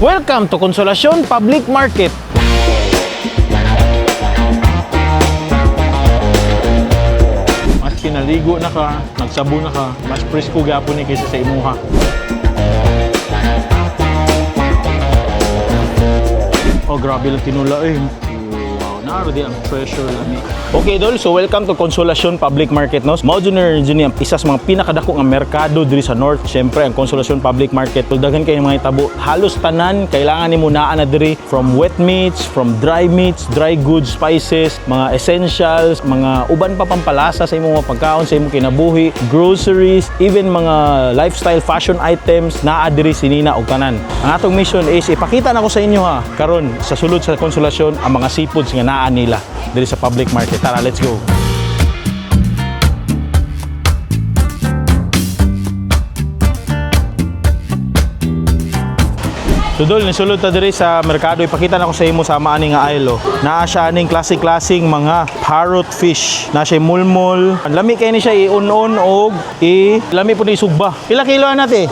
Welcome to Consolacion Public Market. Mas kinaligo na ka, nagsabo na ka, mas presko gapon ni kaysa sa imuha. Oh, grabe lang tinula eh. Wow, di ang treasure lami. Okay dol, so welcome to Consolacion Public Market no. Mao junior isa sa mga pinakadako nga merkado diri sa North. Syempre ang Consolacion Public Market daghan kay mga itabo. Halos tanan kailangan nimo naa na diri, from wet meats, from dry meats, dry goods, spices, mga essentials, mga uban pa pampalasa sa imong pagkaon sa imong kinabuhi, groceries, even mga lifestyle fashion items naa diri sinina og tanan. Ang atong mission is ipakita nako sa inyo ha karon sa sulod sa Consolacion ang mga seafoods nga naa nila diri sa public market. Tara, let's go. So dol, nisulod ta diri sa merkado, ipakita na ko sa imo sama ani nga aisle. Naa siya aning klaseng mga parrot fish. Na siya mulmol. Lami kay ni siya i-on-on og lami po ni sugba. Pila kilo nate?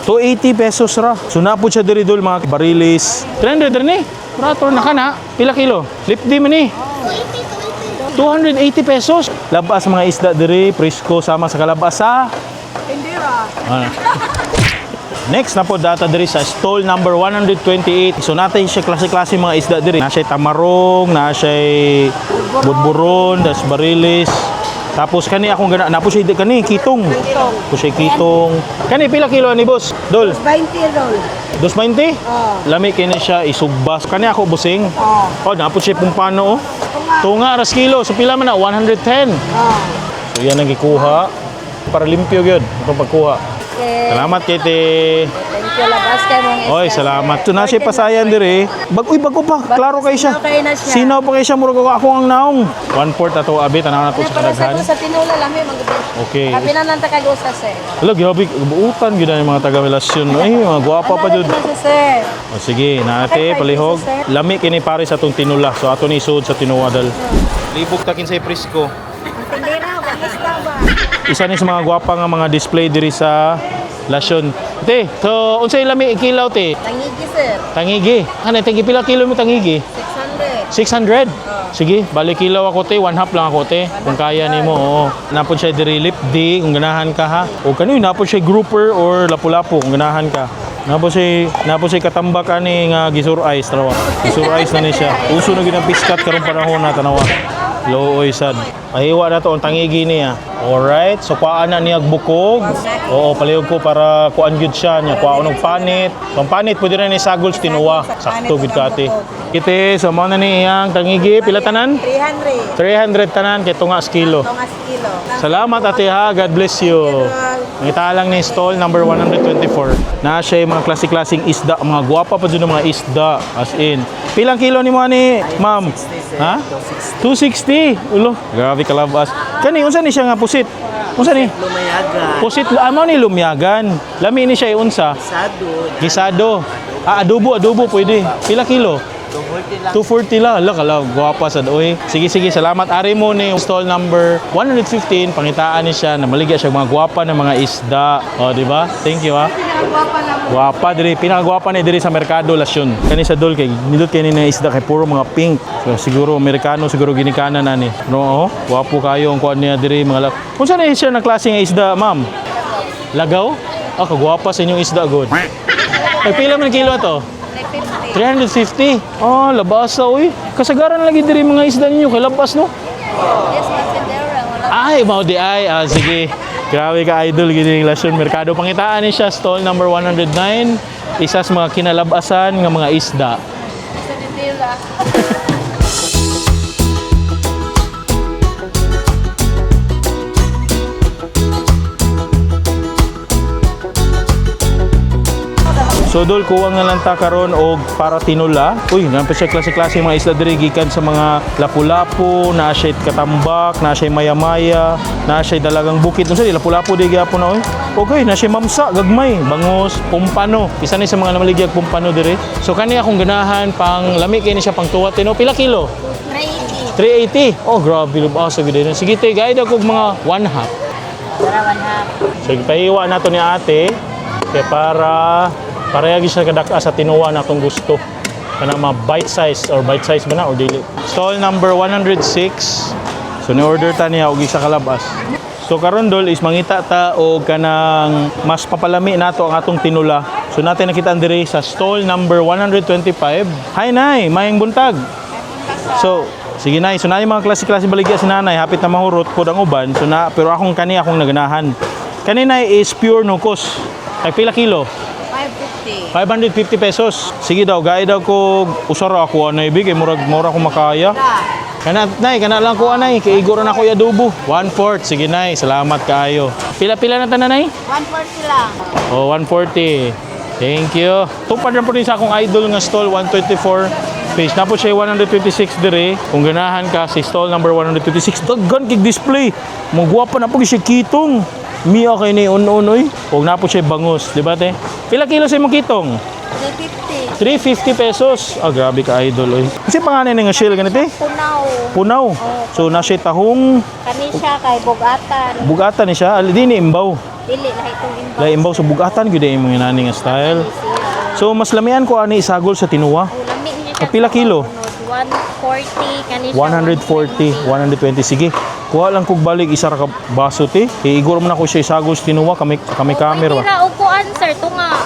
280 pesos ra. So na po siya diri dol mga barilis. 300 rin eh. Rato na ka na. Pila kilo? Lipdi man eh. 280 pesos. Labas mga isda diri, presko sama sa kalabas sa Indira. Next na po data diri sa stall number 128. So natin siya klase-klase mga isda diri. Na siya tamarong, na siya budburon, das barilis. Tapos kani akong gana, napo siya kani kitong. Po siya kitong. Kani pila kilo ni boss? Dol. 20 dol. 220? Lami kini siya isugbas. Kani ako busing. Oh, napo siya pumpano oh. Tunga ras kilo. So pila man na 110. So yan ang gikuha para limpyo gyud itong pagkuha. Okay. Salamat kay te. Thank you labas kay mong Oy, salamat. So na siya pasayan dire. Bago pa. Klaro kay siya. Sinaw pa kay siya murag ako ang naong. 1/4 ato abi tanaw na to sa para kadaghan. sa tinula lami mag-ubos. Okay. Abi na nang takagusas eh. Hello, grabe, buutan gyud ang mga taga-relasyon. Ay, mga gwapa pa jud. Sir. O sige, naate palihog. Lami kini pare sa atong tinula. So ato ni isud sa tinuwadal. Libog ta kinsay presko. Hindi na basta ba. Isa ni sa mga gwapa nga mga display diri sa Lasyon. Te, so unsay lami kilaw te? Tangigi sir. Tangigi. Ano tangi pila kilo mo tangigi? 600. 600? Sige, balik kilaw ako te, 1/2 lang ako te. Kung kaya nimo, oo. Napon siya diri lipdi kung ganahan ka ha. O kanoy napon siya grouper or lapu-lapu kung ganahan ka. Napon siya katambak ani nga gisur ice trawa. Gisur ice na ni siya. Uso na ginang piskat karong panahon na tanawa. Looy sad. Pahiwa na to ang tangigi niya. Alright, so kuhaan na niya bukog. Oo, palihog ko para kuan gyud siya niya. Kuhaan og panit. So ang panit pwede na ni sagol sa tinuwa. Sakto gid kati. Kite, so mo na ni iyang tangigi pila tanan? 300. 300 tanan kay tunga kilo. Tungas kilo. Salamat ate ha, God bless you. Ngita lang ni stall number 124. Na siya yung mga klase-klaseng isda, mga gwapa pa dyan ng mga isda as in. Pilang kilo ni mo ni ma'am? Ha? 260. Ulo, grabe kalabas. Kani unsa ni siya nga pusit? Unsa ni? Lumayagan. Pusit amo ni lumyagan. Lami ni siya unsa? Gisado. Adobo pwede. Pila kilo? 240 lang. Ala kala gwapa sad oy. Sige, salamat. Ari mo ni stall number 115. Pangitaan ni siya na maligya siya mga gwapa ng mga isda. O, di ba? Thank you ha. Gwapa diri, pinakagwapa ni diri sa merkado Lasyon. Kani sa dol kay nindot kay ni isda kay puro mga pink. So, siguro Amerikano, siguro ginikanan na ni. No, gwapo kayo ang kuan niya diri mga unsa na siya na klase nga isda, ma'am? Lagaw? Kagwapa sa inyong isda god. Ay pila man kilo to? 350. Oh, labasa oy. Kasagaran lagi diri mga isda ninyo kay labas no. Yes, Cinderella. Ay, mao di ay. Sige. Grabe ka idol gini Lasyon merkado. Pangitaan ni siya stall number 109. Isa sa mga kinalabasan nga mga isda. Sa Cinderella. So dol kuwang na lang ta karon og para tinula. Uy, nampa siya klase-klase mga isda diri gikan sa mga lapu-lapu, na siya katambak, na siya maya-maya, na siya dalagang bukid. Unsa di lapu-lapu di gyapon na oy. Okay, na siya mamsa gagmay, bangus, pumpano. Isa ni sa mga namaligyag pumpano diri. So kani akong ganahan pang lami kay ni siya pang tuwa tino. Pila kilo? 380. Oh, grabe lubasa gid din. Sige tay, guide ako mga 1/2. Para 1/2. So ipahiwa nato ni ate kay para Pareha gyud siya kadaka sa tinuwa na akong gusto. Kana mga bite size or bite size ba na or dili. Stall number 106. So ni-order ta niya og isa ka labas. So karon dol is mangita ta og kanang mas papalami nato ang atong tinula. So natin nakita diri sa stall number 125. Hi Nay, mayang buntag. So sige Nay, so na yung mga klase-klase baligya si Nanay, hapit na mahurot po ang uban. So na pero akong akong naganahan. Kanina is pure no cost. Ay pila kilo? 550. 550 pesos. Sige daw, gaya daw ko usara ako anay big, kay murag ko makaya. Kana nay, kana lang ko anay, kay igor na ko ya adobo. 1/4. Sige nay, salamat kaayo. Pila-pila na tanan nay? 140 lang. Oh, 140. Thank you. Tupad na po rin sa akong idol nga stall 124 page. Na po siya 126 dire. Kung ganahan ka si stall number 126, daghan kig display. Magwapa na po siya kitong. Miya kay ni unoy. Huwag na po siya bangus, di ba te? Pila kilo sa imong kitong? 350 350. pesos. Ah, grabe ka idol oy. Kasi pangalan nga shell ganito eh. Punaw. Punaw. So na siya tahong Kani siya kay bugatan. bugatan ni siya. Ali ni imbaw. Dili lahi itong imbaw. Lay imbaw sa bugatan gyud imong inani nga style. So mas lamian ko ani isagol sa tinuwa. Lami niya Pila kilo? 140 kani siya. 140, 120. Sige. Kuha lang kog balik isa ra ka baso te. Igor mo na ko siya isagol sa tinuwa kami camera. Tira og kuan sir tunga.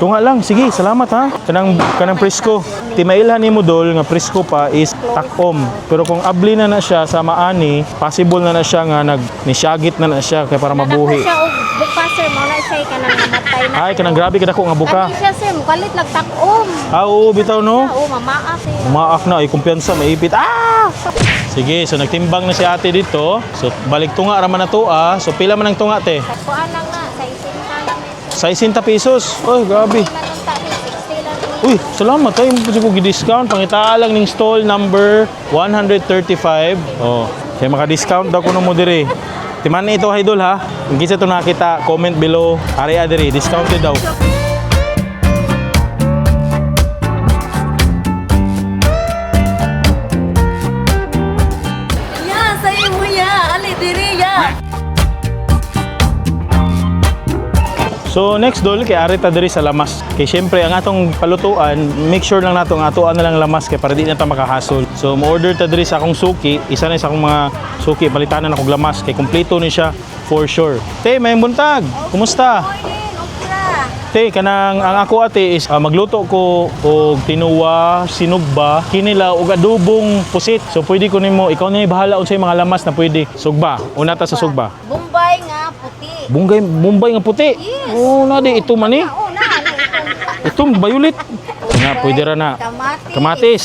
Tunga lang, sige, salamat ha. Kanang presko. Timailhan nimo dol nga presko pa is takom. Pero kung abli na siya sa maani, possible na siya nga nisyagit na siya kay para mabuhi. Nako siya og buka sir mo na siya kanang namatay na. Ay, kanang grabe kadako nga buka. Kani siya sir mukalit nagtakom. Ah, oo, bitaw no. Oo mamaak sir. Umaak na, ay kumpiyansa, maipit. Ah! Sige, so nagtimbang na si ate dito. So balik tunga raman na to ah. So pila man ang tunga te? Kuan lang na sa isin ka lang. 60 pesos. Oy, grabe. Manunta ni 60 lang. Uy, salamat tayo mo po gi-discount. Pangitaan lang ning stall number 135. Oh, kaya maka-discount daw kuno mo dire. Timan ito idol ha. Kung kinsa to nakita, comment below. Area dire, discounted daw. Ya, saya mo ya. Ali diri ya. So next dol kay arita diri sa lamas. Kay syempre ang atong palutuan, make sure lang nato nga atoan na lang lamas kay para di na ta makahasol. So mo order ta diri sa akong suki, isa na sa akong mga suki palitanan akong lamas kay kumpleto ni siya for sure. Te, may buntag. Kumusta? Te, kanang ang ako ate is magluto ko og tinuwa, sinugba, kinila og adobong pusit. So pwede ko nimo, ikaw na bahala unsay mga lamas na pwede. Sugba, una ta sa sugba. Bombay nga puti. Bombay nga puti. Yes. Oh, na di ito man eh. Oo na. Itong violet. Nga, pwede ra na. Kamatis. Kamatis.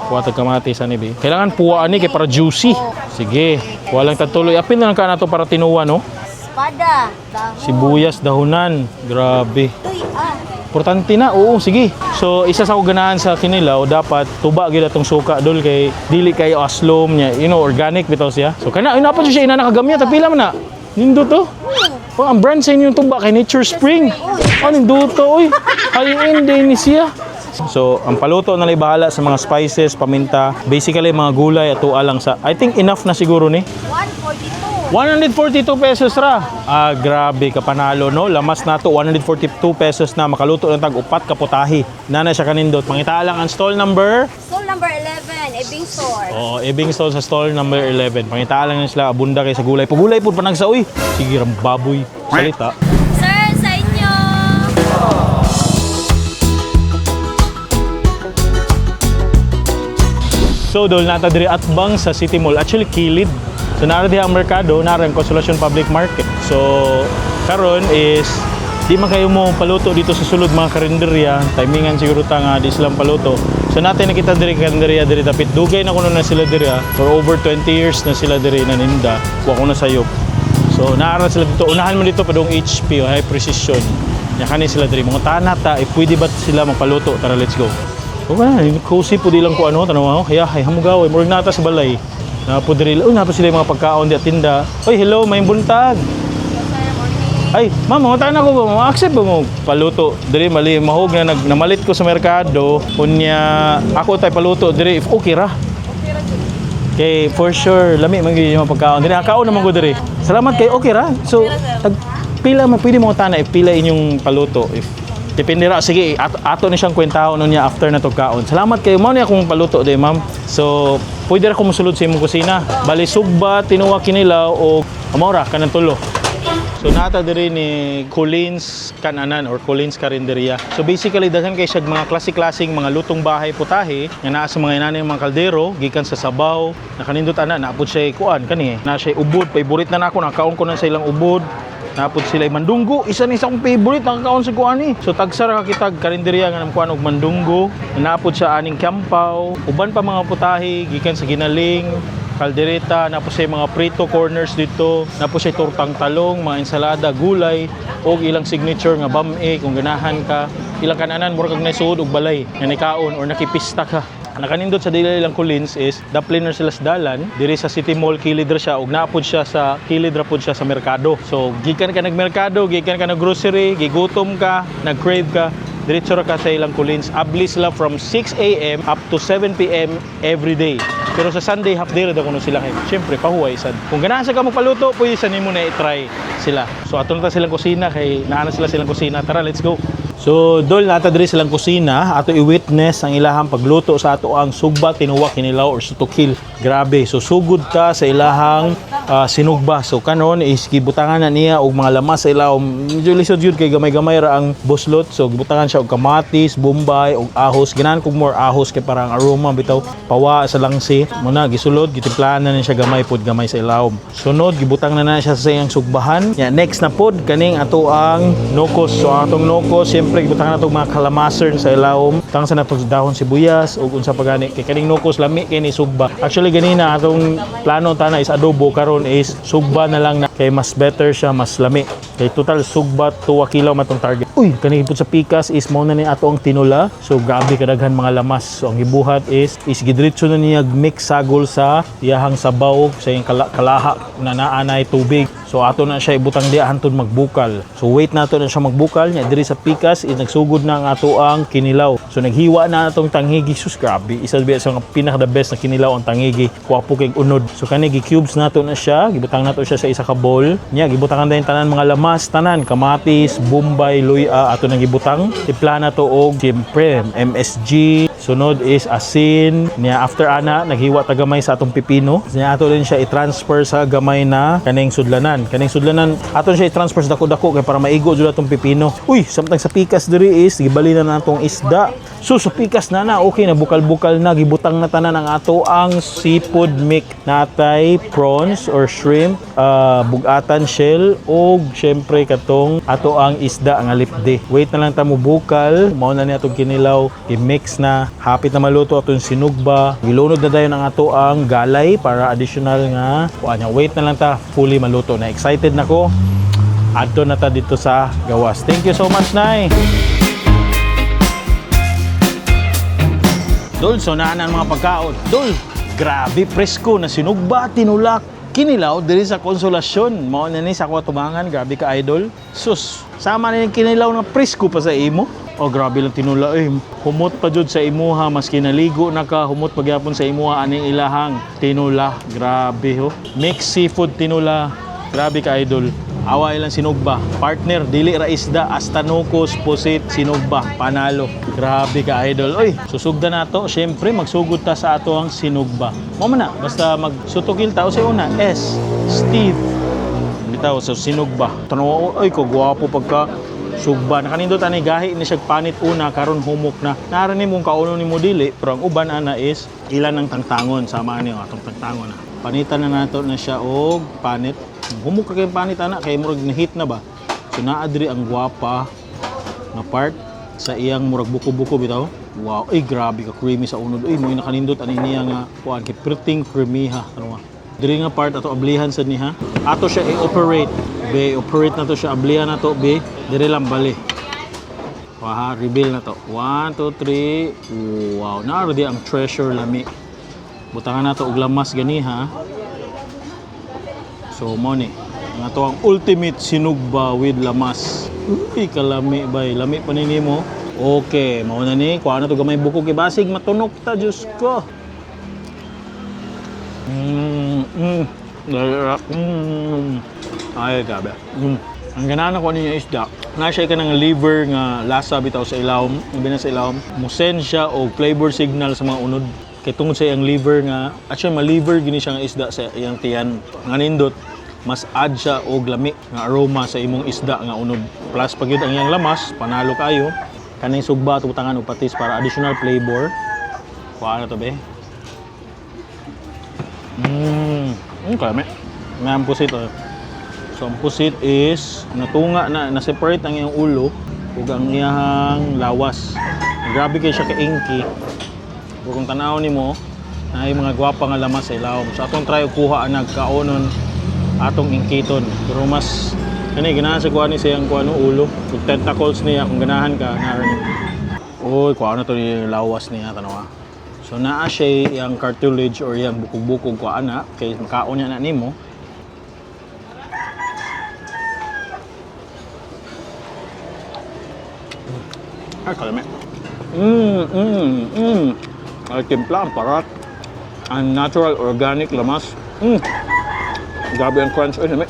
Kuha tag kamatis ani bi. Kailangan puwaan ni kay para juicy. Sige, walang tatuloy. Apin na lang ka na to para tinuwa no. Espada. Dahon. Sibuyas, dahunan. Grabe. Uy, ah. Importante na. Oo, sige. So, isa sa ganahan sa kinilaw, dapat tuba gyud atong suka dol kay dili kayo aslom niya. You know, organic bitaw siya. So, kana ina pa siya ina nakagamya tapila man na. Nindo to. Oh, ang brand sa inyong tuba kay Nature Spring. Oh, nindo to. Uy, high-end din ni siya. So, ang paluto na lang bahala sa mga spices, paminta. Basically, mga gulay at tuwa lang sa... I think enough na siguro ni. 142. 142 pesos ra. Ah, grabe ka panalo no. Lamas na to 142 pesos na makaluto ng tag-upat ka putahi. Nana siya kanindot. Mangita lang ang stall number. Stall number 11, Ebing Store. Oh, Ebing stall sa stall number 11. Mangita lang sila abunda kay sa gulay. Pagulay po panagsa uy. Sige ram baboy. Salita. Sir, sa inyo. So dol nata diri atbang sa City Mall. Actually kilid. So nara diha ang merkado, nara ang Consolacion Public Market. So karon is di man kayo mo paluto dito sa sulod mga karinderya. Timingan siguro ta nga di silang paluto. So natin nakita diri karinderya diri tapit dugay na kuno na sila diri for over 20 years na sila diri naninda. Wa ko na sayop. So nara sila dito. Unahan mo dito padung HP o high precision. Nya kani sila diri mga tanata pwede ba sila magpaluto? Tara let's go. Okay, cozy po di lang ko ano, tanaw ako. Hay hamugaw, murag nata sa balay. Napo diri, napa sila yung mga pagkaon di tinda. Oy, hello, may buntag. Ay, ma'am, mga tanan ko ba, ma-accept ba mo paluto? Diri mali mahog na namalit ko sa merkado, kunya ako tay paluto diri if okay ra. Okay, for sure, lami man gyud yung mga pagkaon. Diri kaon naman ko diri. Salamat kay okay ra. So, tag pila man pwede mo tana if pila inyong paluto if Depende ra. Sige, ato ni siyang kwentahon niya after na to kaon. Salamat kayo. Mao ni akong paluto day, ma'am. So, pwede ra ko mosulod sa imong kusina. Bali sugba, tinuwa kinilaw o amora kanang tulo. So nata diri ni Collins Kananan or Collins Karinderia. So basically daghan kay siya mga klase-klaseng mga lutong bahay putahe nga naa sa mga inani mga kaldero gikan sa sabaw. Nakanindot ana naapod siya kuan kani. Na siya ubod, favorite na nako nakaon ko na sa ilang ubod. Napod sila mandunggo, isa ni sa akong favorite nakakaon sa kuan ni. So tagsara ka kitag karinderya nga namkuan og mandunggo. Napod sa aning kyampaw, uban pa mga putahe gikan sa ginaling, kaldereta, napos siya mga prito corners dito, napos siya tortang talong, mga ensalada, gulay, o ilang signature nga bam-e kung ganahan ka. Ilang kananan, murag kag naisuod og balay, nga nikaon or nakipista ka. Nakanindot sa dili lang Collins is Dapliner sila sa dalan diri sa City Mall kilid ra siya ug naapod siya sa kilid ra pod siya sa merkado. So gikan ka nagmerkado, gikan ka nag grocery, gigutom ka, nag-crave ka, diretso ra ka sa ilang Collins. Abli sila from 6 AM up to 7 PM every day. Pero sa Sunday half day ra daw kuno sila kay. Syempre pahuway sad. Kung ganahan sa ka magpaluto, pwede sa nimo na i-try sila. So ato na ta silang kusina kay naana sila silang kusina. Tara, let's go. So, dol nata diri silang kusina, ato i-witness ang ilahang pagluto sa ato ang sugba, tinuwa, kinilaw or sutukil. Grabe. So, sugod ta sa ilahang sinugba. So, kanon is gibutangan na niya og mga lamas sa ilaw. Medyo lisod yun kay gamay-gamay ra ang buslot. So, gibutangan siya og kamatis, bombay, og ahos. Ganahan kog more ahos kay parang aroma bitaw pawa sa langsi. Muna gisulod, gitimplahan na niya siya gamay pod gamay sa ilaw. Sunod, gibutang na siya sa iyang sugbahan. Yeah, next na pod kaning ato ang nokos. So, atong nokos siyempre gibutangan nato mga kalamaser sa ilawom tang sa natong dahon sibuyas ug unsa pa gani kay kaning nokos lami kay ni sugba. Actually ganina atong plano tana is adobo, karon is sugba na lang na kay mas better siya, mas lami. Kay total sugba 2 kilo matong target. Uy, kani pud sa pikas is mao na ni ato ang tinula. So grabe kadaghan mga lamas. So ang gibuhat is gidiretso na niya mix sagol sa iyahang sabaw sa iyang kalaha na naanay tubig. So ato na siya ibutang di hantod magbukal. So wait nato na siya magbukal nya diri sa pikas is nagsugod na ang ato ang kinilaw. So naghiwa na atong tangigi. Sus grabe, isa sa pinaka the best na kinilaw ang tangigi. Kuwapo kay unod. So kani gi-cubes nato na siya, gibutang nato siya sa isa ka bowl. Nya gibutangan din tanan mga lamas, tanan kamatis, bombay, luya ato nang gibutang. Tipla na to og siyempre MSG. Sunod is asin. Nya after ana naghiwa ta gamay sa atong pipino. Nya ato din siya i-transfer sa gamay na kaning sudlanan. Kaning sudlanan aton siya i-transfer sa dako-dako kay para maigo jud atong pipino. Uy, samtang sa pikas diri is gibali na natong isda. So sa pikas na okay na bukal-bukal na gibutang na tanan ang ato ang seafood mix natay prawns or shrimp, bugatan shell og syempre katong ato ang isda nga lipde. Wait na lang ta mo bukal, mao na ni atong kinilaw, i-mix na hapit na maluto atong sinugba. Gilunod na dayon ang ato ang galay para additional nga kuanya. Wait na lang ta fully maluto na. Excited na ko. Adto na ta dito sa gawas. Thank you so much, Nay. Dol, so naan ang mga pagkaon. Dol, grabe presko na sinugba, tinulak, kinilaw diri sa Konsolasyon. Mao na ni sa ako tumangan, grabe ka idol. Sus, sama na yung kinilaw na presko pa sa imo. Oh, grabe lang tinula eh. Humot pa jud sa imuha, mas kinaligo na ka, humot pagyapon sa imuha aning ilahang tinula. Grabe ho. Mixed seafood tinula. Grabe ka idol. Away lang sinugba. Partner, dili ra isda, astanokos, pusit, sinugba, panalo. Grabe ka idol. Oy, susugda nato. Syempre magsugod ta sa ato ang sinugba. Mo man na, basta magsutukil ta o sa una. S. Steve. Bitaw sa sinugba. Tanaw, oy ko gwapo pagka sugba. Nakanindot ani gahi ni siya panit una karon humok na. Narinig mong kauno ni mo dili, pero ang uban ana is ilan ang tangtangon sama niyo atong tangtangon na. Panitan na nato na siya og panit. Humok ka kay panit ana kay murag na-hit na ba. So naadri ang gwapa na part sa iyang murag buko-buko bitaw. Wow, ay grabe ka creamy sa unod. Ay mo nakanindot ani niya nga kuan kay pretty creamy ha. Ano nga. Diri nga part ato ablihan sad niha. Ato siya i-operate. Operate na to siya, ablihan na to be. Diri lang bali. Waha, reveal na to. 1 2 3. Wow, naara di ang treasure lami. Butangan na to og lamas ganiha. So mo ni, nga to ang ultimate sinugba with lamas. Uy, kalami bay, lami pa nimo. Okay, mao na ni, kuha na to gamay buko kay basig matunok ta, Diyos ko. Ay, grabe. Ang ganahan ko ninyo isda, nga siya ka ng liver nga lasa bitaw sa ilawom, ibig na sa ilawom, musend siya o flavor signal sa mga unod. Kay tungod sa iyang liver nga, actually ma-liver gini siya nga isda sa iyang tiyan. Nga nindot, mas add siya og lami nga aroma sa imong isda nga unod. Plus pag yun ang iyang lamas, panalo kayo. Kaning sugba tutangan og patis para additional flavor. Kuha na to be. Kalami. Nga ang pusit. So ang pusit is natunga na-separate ang iyang ulo ug ang iyang lawas. Grabe kay siya ka-inky. Kung tanaw nimo na mga gwapa nga lamas sa ilawom. So atong try og kuha ang nagkaonon atong ingkiton. Pero mas kani ganahan sa kuha ni siyang kuha no ulo. Ug tentacles niya kung ganahan ka na rin. Oy, kuha na to ni lawas niya tanawa. So naa siya yung cartilage or yung bukog-bukog kuha na kay makaon niya na nimo. Ay, kalami. Ay, timpla ang parat. Ang natural, organic, lamas. Grabe ang crunch. Ay, nami.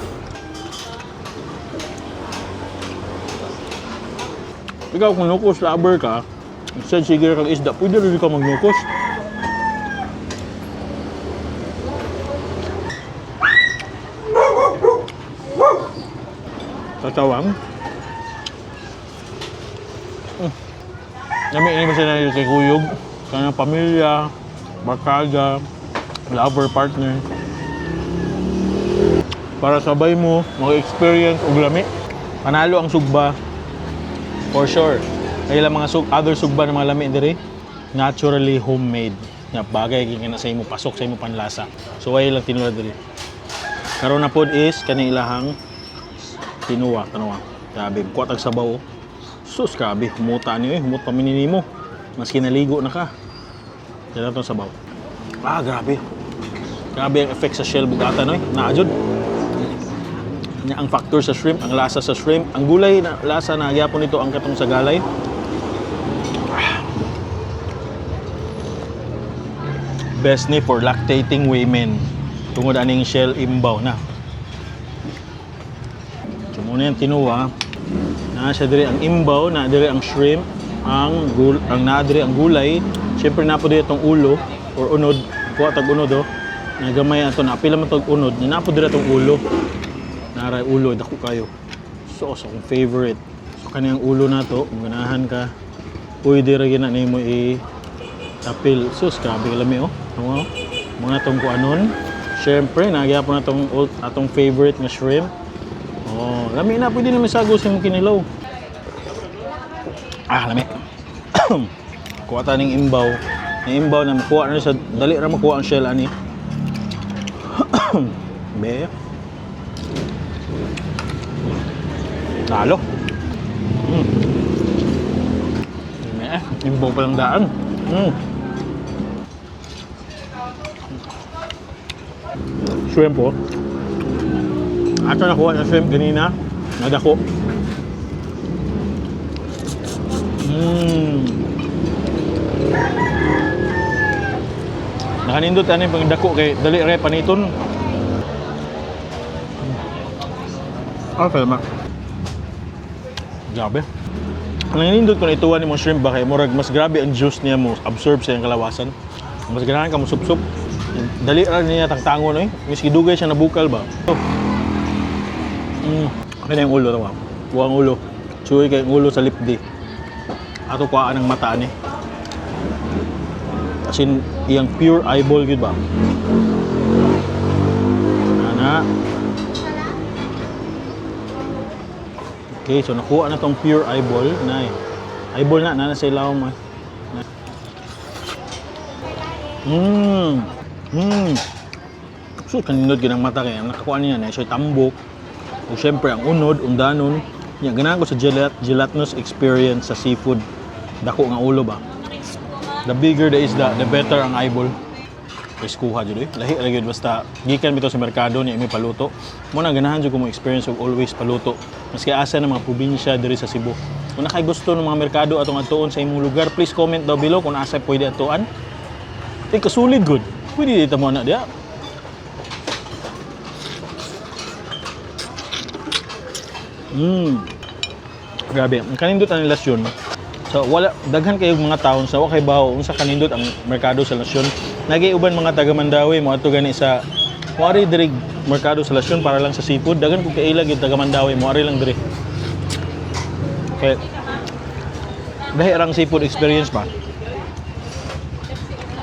Ikaw, kung nukos lover ka, instead sige kang isda, pwede rin ka magnukos. Tatawang. Nami ini ba sila kay kuyog, kanang pamilya, barkada, lover, partner. Para sabay mo mag-experience og lami. Panalo ang sugba. For sure. Kaya lang mga other sugba ng mga lami diri, naturally homemade. Nga bagay kay na sa imo pasok sa imo panlasa. So ay lang tinula diri. Karon na pod is kani ilahang tinuwa, tanawa. Grabe, kuha tag sabaw. Sus, grabe, humuta niyo humut pa minimo. Mas kinaligo na ka. Kaya itong sabaw. Grabe. Grabe ang effect sa shell bugatan, oy. Naajod. Ang factor sa shrimp, ang lasa sa shrimp, ang gulay na lasa na gyapon nito ang katong sa galay. Best ni for lactating women. Tungod aning shell imbaw na. So muna yung tinuwa. Na siya diri ang imbaw, na diri ang shrimp, ang na diri ang gulay. Syempre na po diri itong ulo or unod, kuha tag unod nagamay ato na pila man tag unod, na po diri itong ulo. Naray ulo dako kayo. So akong favorite. So kaniyang ulo nato, ganahan ka. Pwede ra gina nimo tapil. Sus, grabe lami Mga tong kuanon. Syempre nagyapon atong favorite nga shrimp. Lami na, pwede naman sagos yung kinilaw. Lami. Kuha tayo ng imbaw. Yung imbaw na makuha na siya, dali na makuha ang shell, ani. Be. Lalo. Imbaw palang daan. Shrimp po. Ato nakuha na shrimp ganina, nadako. Nakanindot ano yung pagdako kay dali rin paniton. Kalma. Grabe. Ang nanindot ko na ituwan ni mong shrimp ba kay murag mas grabe ang juice niya mo absorb sa iyang kalawasan. Mas ganahan ka mo sup-sup. Dali rin niya tangtangon miski dugay siya nabukal ba. Kaya yung ulo naman. Kuha ang ulo. Chuy kay ulo sa lipdi. Ato kuha ng mata ni. As in, iyang pure eyeball yun ba? Ana. Okay, so nakuha na tong pure eyeball. Eyeball na sa ilawom. So, kanindot ginang mata kaya nakakuha niya na siya tambok. O syempre ang unod, undanon. Yan, ganahan ko sa gelatinous experience sa seafood. Dako nga ulo ba? The bigger the isda, the better ang eyeball. Preskuha dyan Lahi lagi basta gikan bitaw sa merkado niya may paluto. Muna ganahan dyan ko mo experience of always paluto. Maski asa ng mga probinsya diri sa Cebu. Kung nakay gusto ng mga merkado atong atuon sa imong lugar, please comment down below kung asa pwede atuan. Kasulid good. Pwede dito mo na diya. Grabe, ang kanindot ang lasyon. So wala daghan kayong mga taon sa wa kay bawo unsa kanindot ang merkado sa lasyon. Nagay-uban mga taga Mandawi mo adto gani sa moari diri merkado sa lasyon para lang sa seafood. Daghan kog kailag yung taga Mandawi moari lang diri. Kaya dahil rang seafood experience pa.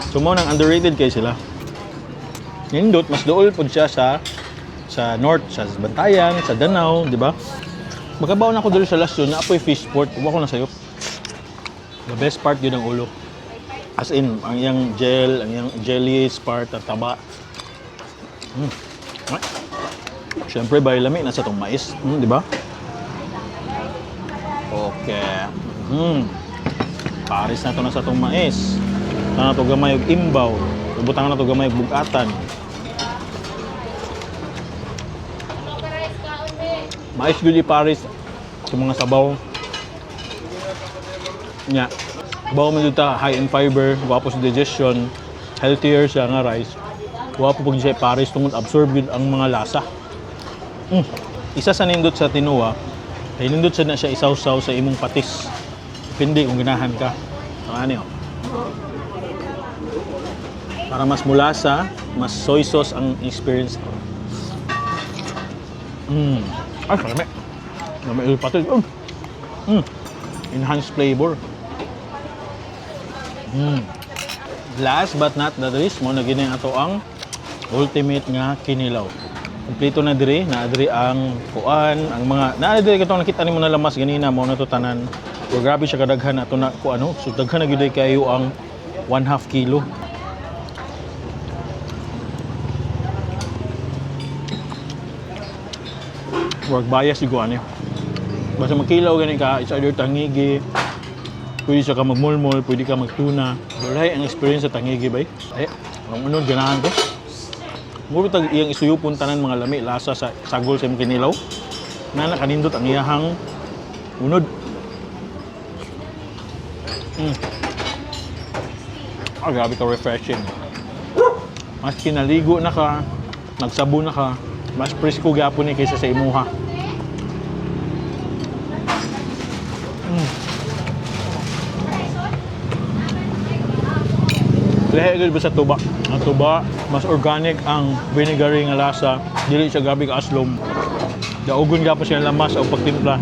So mo nang underrated kay sila. Nindot mas dool pud siya sa north, sa Bantayan, sa Danau, di ba? Magkabaw na ako dito sa Lasyon na apoy fish port. Uwa ko na sa'yo. The best part yun ang ulo. As in, ang iyang gel, ang iyang jellies part at taba. Siyempre, bay lami, nasa itong mais. Di ba? Okay. Paris na ito nasa itong mais. Ito na ito gamay yung imbaw. Ibutang na ito gamay yung bugatan. Mais good Paris sa mga sabaw. Nya. Sabaw man ta high in fiber, wapo sa digestion, healthier siya nga rice. Wapo pag siya Paris tungod absorb yun ang mga lasa. Isa sa nindot sa tinuwa, ay nindot sa na siya isawsaw sa imong patis. Depende kung ganahan ka. Ano yun? Para mas mulasa, mas soy sauce ang experience. Ay, kalami. Kalami yung patis. Enhanced flavor. Last but not the least, mo na gini ato ang ultimate nga kinilaw. Kompleto na diri, na diri ang kuan, ang mga na diri katong nakita nimo na lamas ganina mo na to tanan. So grabe siya kadaghan ato na ko ano, so daghan na gyud kayo ang 1/2 kilo. Work bias yung ano. Basta magkilaw ganun ka, it's either tangigi, pwede siya ka magmulmul, pwede ka magtuna. Walay ang experience sa tangigi ba? Ang unod, ganahan ko. Muro tag iyang isuyupon tanan mga lami, lasa sa sagol sa imong kinilaw. Na nakanindot ang iyahang unod. Grabe ka refreshing. Mas kinaligo na ka, nagsabo na ka, mas presko gyapon ni kaysa sa imuha. Lahi gud ba sa tuba? Ang tuba, mas organic ang vinegary nga lasa, dili siya grabe ka aslom. Daugon gyapon siya lamas o pagtimpla.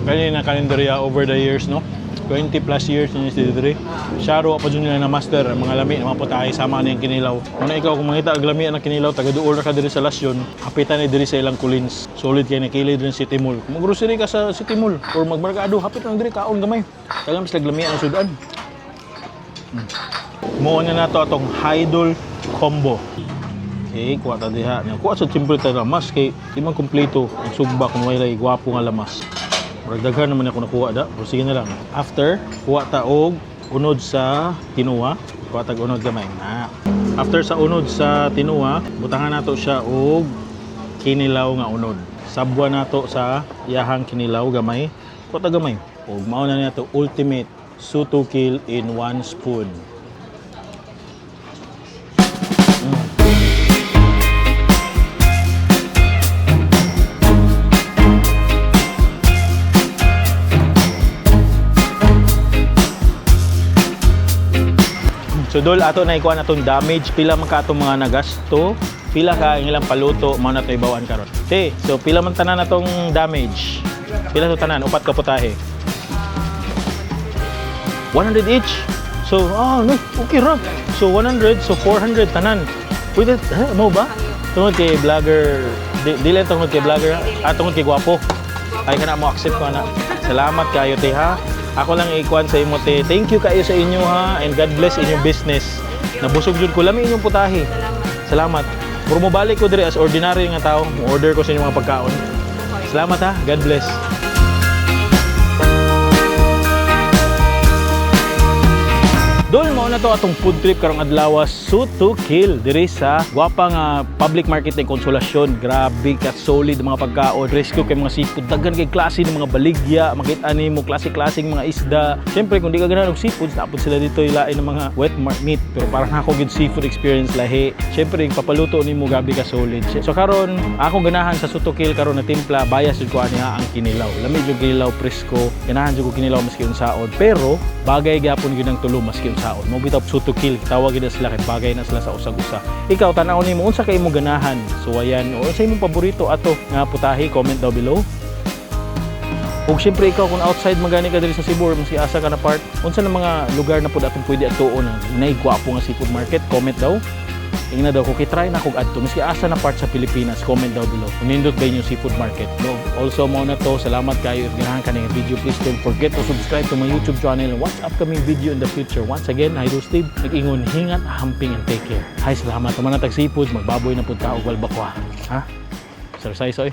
Kaya na kalendarya over the years, no? 20 plus years na si Dre. Sharo pa dyan nila na master, mga lami, mga putay, sama na yung kinilaw. Muna ikaw, kung makita ang lami ang kinilaw, taga-duol na ka diri sa Lasyon, hapitan ni diri sa ilang kulins. Solid kayo na kilid rin City Mall. Kung mag-grocery ka sa City Mall, or magmarkado, hapit lang diri, kaon gamay. Tagang mas naglami ang sudan. Muon na nato atong Idol Combo. Okay, kuha ta diha. Kuha sa simple ta lamas, kay di man kumpleto ang sugba kung may gwapo nga lamas. Daghan naman ako nakuha da. Pero sige na lang. After, kuha ta og unod sa tinuwa. Kuha ta unod gamay na. After sa unod sa tinuwa, butangan nato siya og kinilaw nga unod. Sabwa nato sa iyahang kinilaw gamay. Kuha ta gamay. Og mao na nato ultimate suto kill in 1 spoon. So dol ato na ikuha natong damage, pila man ka atong mga nagasto, pila ka ang ilang paluto mao na to ibawan karon. Okay, so pila man tanan natong damage. Pila to tanan, upat ka putahe. 100 each. So no, okay ra. So 100, so 400 tanan. Pwede mo ba? Tungod kay vlogger, dili tungod kay vlogger, tungod kay gwapo. Ay kana mo accept ko na. Salamat kayo te ha. Ako lang ikuan sa imo te. Thank you kayo sa inyo ha, and God bless inyong business. Nabusog jud ko lami inyong putahe. Salamat. Pero mo balik ko dire as ordinary nga tao, mo order ko sa inyong mga pagkaon. Salamat ha. God bless. Dol mo na na to atong food trip karong adlaw Shoot to Kill diri sa guwapang public market ng Konsolasyon. Grabe ka solid mga pagkaon. Rescue kay mga seafood. Daghan kay klase ng mga baligya, makita nimo klase-klaseng mga isda. Syempre kung di ka ganahan og seafood, napod sila dito ilain ng mga wet meat. Pero parang ako good seafood experience lahi. Syempre yung papaluto nimo gabi ka solid. So karon akong ganahan sa Shoot to Kill karon na timpla bias jud ko ani ang kinilaw. Lami jud kinilaw presko. Ganahan jud ko kinilaw maski unsaon. Pero bagay gyapon gyud ang tulo maski unsaon. Mo bitaw Shoot to Kill tawag gyud sila kay bagay na sila sa usag-usa. Ikaw tan-aw nimo unsa kay imong ganahan? So ayan, o sa imong paborito ato nga putahe, comment down below. Ug syempre ikaw kung outside magani ka diri sa Cebu or maski asa ka na part, unsa na mga lugar na pud atong pwede atuon na naigwapo nga seafood market, comment daw. Ingna daw ko kitry na kog adto maski asa na part sa Pilipinas, comment down below. Nindot ba yung seafood market? No. Also mo na to, salamat kayo if ganahan ka ng video, please don't forget to subscribe to my YouTube channel and watch upcoming video in the future. Once again, hi Steve, nag-ingon hingat, hamping and take care. Hi, salamat. Tumanatag seafood, magbaboy na pud ta og walbakwa. Ha? Exercise oy.